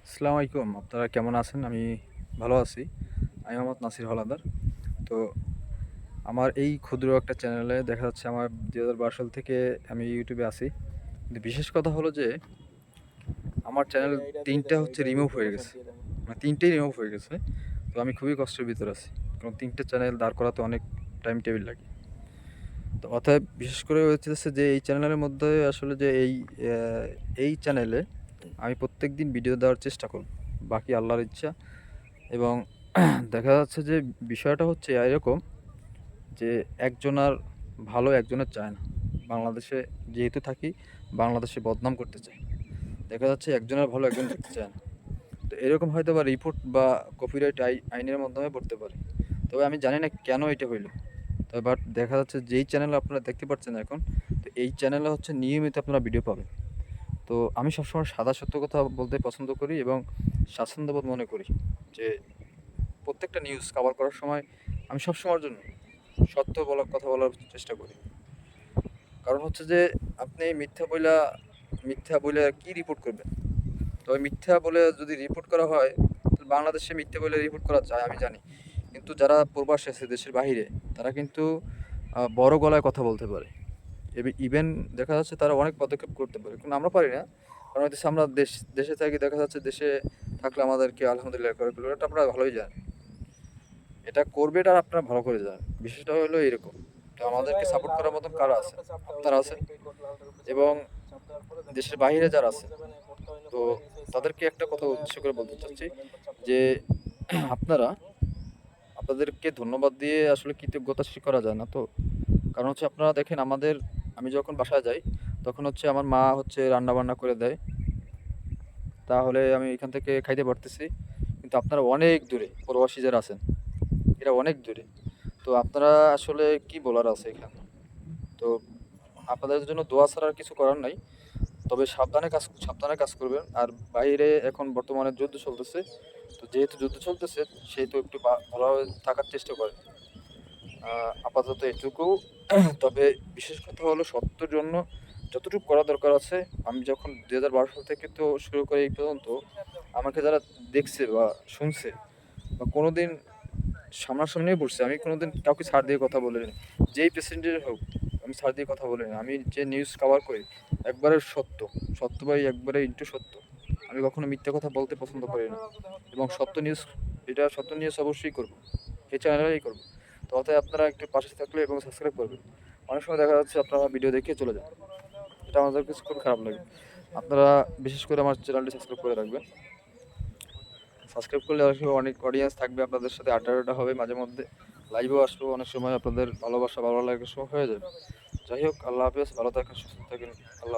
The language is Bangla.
আসসালামু আলাইকুম। আপনারা কেমন আছেন? আমি ভালো আছি। আমি মোহাম্মদ নাসির হলাদার। তো আমার এই ক্ষুদ্র একটা চ্যানেলে দেখা যাচ্ছে আমার ২০১২ সাল থেকে আমি ইউটিউবে আছি। কিন্তু বিশেষ কথা হলো যে আমার চ্যানেল ৩ টা হচ্ছে রিমুভ হয়ে গেছে। মানে ৩ টেই রিমুভ হয়ে গেছে। তো আমি খুবই কষ্টের ভিতরে আছি। কারণ ৩ টে চ্যানেল দাঁড় করাতে অনেক টাইম টেবিল লাগে। তো অতএব বিশেষ করে হচ্ছে যে এই চ্যানেলের মধ্যে আসলে যে এই চ্যানেলে আমি প্রত্যেকদিন ভিডিও দেওয়ার চেষ্টা করব। বাকি আল্লাহর ইচ্ছা। এবং দেখা যাচ্ছে যে বিষয়টা হচ্ছে এরকম যে একজনার ভালো একজনের চায় না। বাংলাদেশে যেহেতু থাকি, বাংলাদেশে বদনাম করতে চায়। দেখা যাচ্ছে একজনের ভালো একজন দেখতে চায় না। তো এরকম হয়তোবা রিপোর্ট বা কপিরাইট আইনের মাধ্যমে পড়তে পারে। তবে আমি জানি না কেন এটা হইল। তবে বাট দেখা যাচ্ছে যেই চ্যানেলে আপনারা দেখতে পাচ্ছেন এখন, তো এই চ্যানেলে হচ্ছে নিয়মিত আপনারা ভিডিও পাবেন। তো আমি সবসময় সাদা সত্য কথা বলতে পছন্দ করি এবং স্বাচ্ছন্দ্যবোধ মনে করি যে প্রত্যেকটা নিউজ কভার করার সময় আমি সবসময়ের জন্য সত্য বলার কথা বলার চেষ্টা করি। কারণ হচ্ছে যে আপনি মিথ্যা বইলা কি রিপোর্ট করবেন? তবে মিথ্যা বলে যদি রিপোর্ট করা হয়, তাহলে বাংলাদেশে মিথ্যা বলে রিপোর্ট করা যায় আমি জানি। কিন্তু যারা প্রবাসে আছে দেশের বাহিরে, তারা কিন্তু বড় গলায় কথা বলতে পারে। ইভেন দেখা যাচ্ছে তারা অনেক পদক্ষেপ করতে পারে। কিন্তু আমরা পারি না। কারণ হচ্ছে আমরা দেশে থাকি, দেখা যাচ্ছে দেশে থাকলে আমাদেরকে আলহামদুলিল্লাহ করে ফেলবে। এটা আপনারা ভালোই জানেন। এটা করবে এটা আপনারা ভালো করে জানেন। বিষয়টা হলো এরকম। তো আমাদেরকে সাপোর্ট করার মতন কারা আছে? আপনারা আছেন এবং দেশের বাহিরে যারা আছে, তো তাদেরকে একটা কথা উদ্দেশ্য করে বলতে চাচ্ছি যে আপনারা আপনাদেরকে ধন্যবাদ দিয়ে আসলে কৃতজ্ঞতা শেষ করা যায় না তো। কারণ হচ্ছে আপনারা দেখেন আমি যখন বাসায় যাই, তখন হচ্ছে আমার মা হচ্ছে রান্না-বান্না করে দেয়। তাহলে আমি এখান থেকে খাইতে পারতেছি। কিন্তু আপনারা অনেক দূরে প্রবাসী যারা আছেন, এরা অনেক দূরে। তো আপনারা আসলে কি বলার আছে এখানে? তো আপনাদের জন্য দোয়া ছাড়া আর কিছু করার নাই। তবে সাবধানে কাজ করবেন। আর বাইরে এখন বর্তমানে যুদ্ধ চলতেছে। তো যেহেতু যুদ্ধ চলতেছে সেহেতু একটু ভালোভাবে থাকার চেষ্টা করেন। আপাতত এটুকু। তবে বিশেষ কথা হলো সত্যের জন্য যতটুকু করা দরকার আছে, আমি যখন ২০১২ সাল থেকে তো শুরু করে এই পর্যন্ত আমাকে যারা দেখছে বা শুনছে বা কোনোদিন সামনাসামনিও পড়ছে, আমি কোনোদিন কাউকে ছাড় দিয়ে কথা বলিনি। যেই প্রেসিডেন্টের হোক, আমি ছাড় দিয়ে কথা বলিনি। আমি যে নিউজ কভার করি একবারে সত্য, সত্য ভাই একবারে ইন্টু সত্য। আমি কখনো মিথ্যা কথা বলতে পছন্দ করি না এবং সত্য নিউজ অবশ্যই করব। এই চ্যানেলেই করব। তো অতএব আপনারা একটু পাশে থাকলে এবং সাবস্ক্রাইব করবেন। অনেক সময় দেখা যাচ্ছে আপনারা ভিডিও দেখে চলে যান। এটা আমাদের কাছে খুব খারাপ লাগে। আপনারা বিশেষ করে আমার চ্যানেলটি সাবস্ক্রাইব করে রাখবেন। সাবস্ক্রাইব করলে আসলে অনেক অডিয়েন্স থাকবে, আপনাদের সাথে আড্ডা হবে মাঝে মধ্যে। লাইভেও আসবো, অনেক সময় আপনাদের ভালোবাসা ভালো লাগার সময় হয়ে যাবে। যাই হোক, আল্লাহ হাফেজ, ভালো থাকেন, সুস্থ থাকেন। আল্লাহ